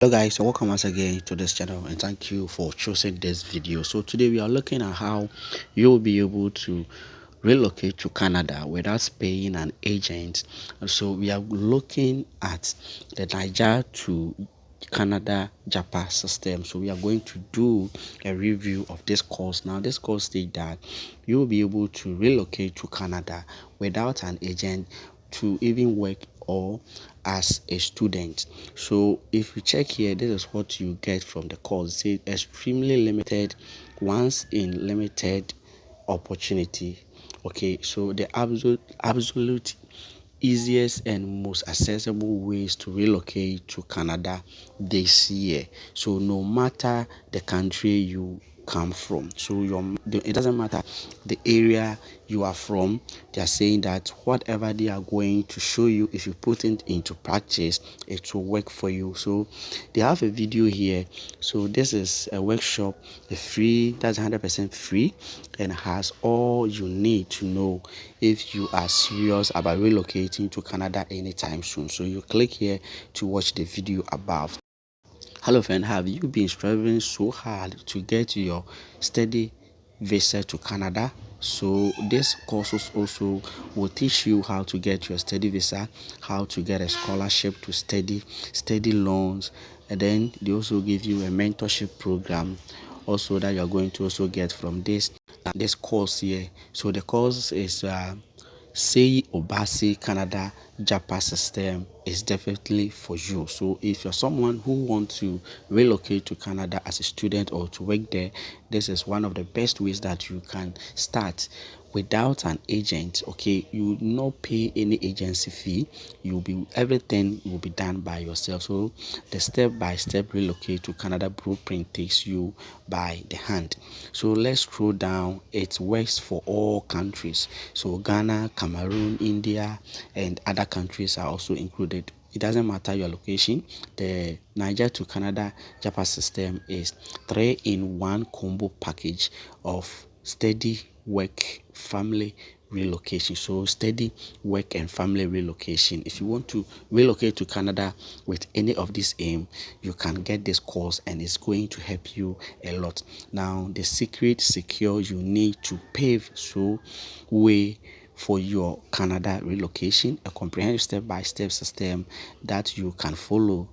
Hello guys, so welcome once again to this channel and thank you for choosing this video. So today we are looking at how you will be able to relocate to Canada without paying an agent. So we are looking at the Naja to Canada Japa system. So we are going to do a review of this course. Now this course states that you will be able to relocate to Canada without an agent to even work or as a student. So if you check here, this is what you get from the course. It says extremely limited, once in limited opportunity. Okay, so the absolute easiest and most accessible ways to relocate to Canada this year. So no matter the country you come from, so it doesn't matter the area you are from, they are saying that whatever they are going to show you, if you put it into practice, it will work for you. So they have a video here. So this is a workshop, a free, that's 100% free, and has all you need to know if you are serious about relocating to Canada anytime soon. So you click here to watch the video above. Hello friend, have you been striving so hard to get your study visa to Canada? So this courses also will teach you how to get your study visa, how to get a scholarship to study loans, and then they also give you a mentorship program also that you're going to also get from this course here. So the course is say Obasi Canada Japa system is definitely for you. So if you're someone who wants to relocate to Canada as a student or to work there, this is one of the best ways that you can start without an agent. Okay, you will not pay any agency fee. Everything will be done by yourself. So the step-by-step relocate to Canada blueprint takes you by the hand. So let's scroll down. It works for all countries. So Ghana, Cameroon, India, and other countries are also included. It doesn't matter your location. The Naja to Canada Japa system is 3-in-1 combo package of steady work, family relocation. So steady work and family relocation. If you want to relocate to Canada with any of these aim, you can get this course and it's going to help you a lot. Now the secure you need to pave so way for your Canada relocation, a comprehensive step-by-step system that you can follow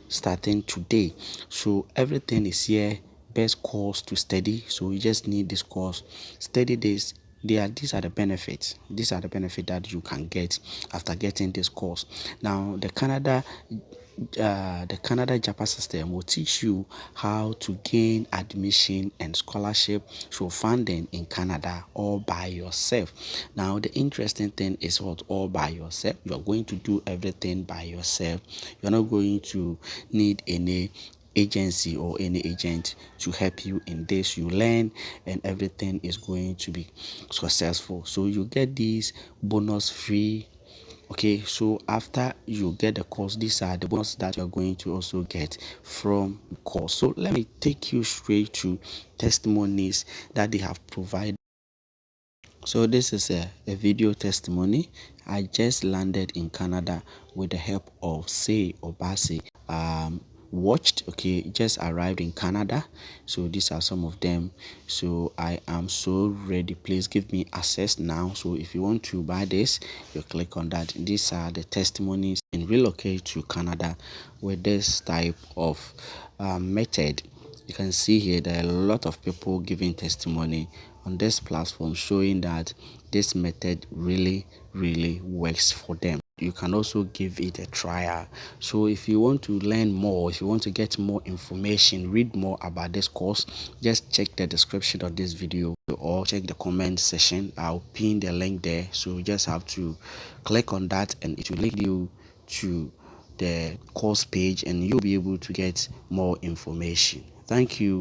starting today. So everything is here. Best course to study. So you just need this course. Study this. These are the benefits. These are the benefits that you can get after getting this course. Now the Canada Japa system will teach you how to gain admission and scholarship through funding in Canada all by yourself. Now the interesting thing is what all by yourself. You are going to do everything by yourself. You're not going to need any agency or any agent to help you in this. You learn and everything is going to be successful. So you get these bonus free. Okay, so after you get the course, these are the bonus that you're going to also get from the course. So let me take you straight to testimonies that they have provided. So this is a video testimony. I just landed in Canada with the help of Say Obasi. Watched, okay, just arrived in Canada. So these are some of them. So I am so ready. Please give me access now. So if you want to buy this, you click on that. These are the testimonies in relocate to Canada with this type of method. You can see here there are a lot of people giving testimony on this platform showing that this method really works for them. You can also give it a trial. So if you want to learn more, if you want to get more information, read more about this course, just check the description of this video or check the comment section. I'll pin the link there. So you just have to click on that and it will link you to the course page and you'll be able to get more information. Thank you.